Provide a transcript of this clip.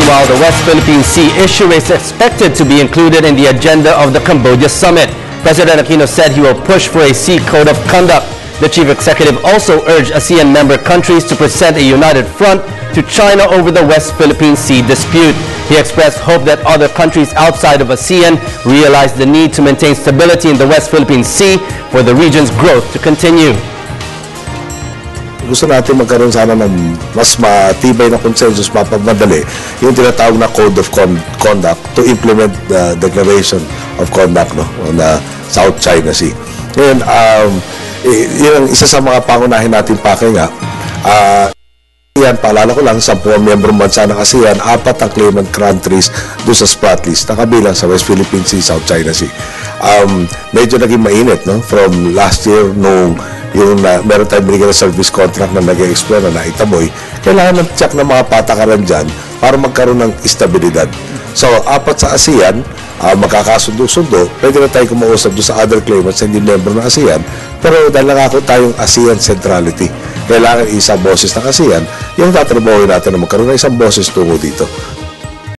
Meanwhile, the West Philippine Sea issue is expected to be included in the agenda of the Cambodia summit. President Aquino said he will push for a sea code of conduct. The chief executive also urged ASEAN member countries to present a united front to China over the West Philippine Sea dispute. He expressed hope that other countries outside of ASEAN realize the need to maintain stability in the West Philippine Sea for the region's growth to continue. Gusto natin magkaroon sana ng mas matibay na consensus, mapagmadali yung tinatawag na Code of Conduct to implement the Declaration of Conduct on the South China Sea. Ngayon, yun ang isa sa mga pangunahin natin pakinga. Yan, paalala ko lang, 10 miyembro bansa ng ASEAN, 4 ang claimant countries doon sa spot list, nakabilang sa West Philippine Sea, South China Sea. Medyo naging mainit, no? From last year, nung yung meron tayong binigyan ng service contract na nag-explore na naitaboy, kailangan ng check ng mga patakaran dyan para magkaroon ng estabilidad. So, 4 sa ASEAN, magkakasundo-sundo, pwede na tayo kumausap doon sa other claimants na hindi member ng ASEAN, pero dahil nangako tayong ASEAN centrality, kailangan isang boses ng ASEAN, yung tatrabahoy natin na magkaroon ng isang boses tungo dito.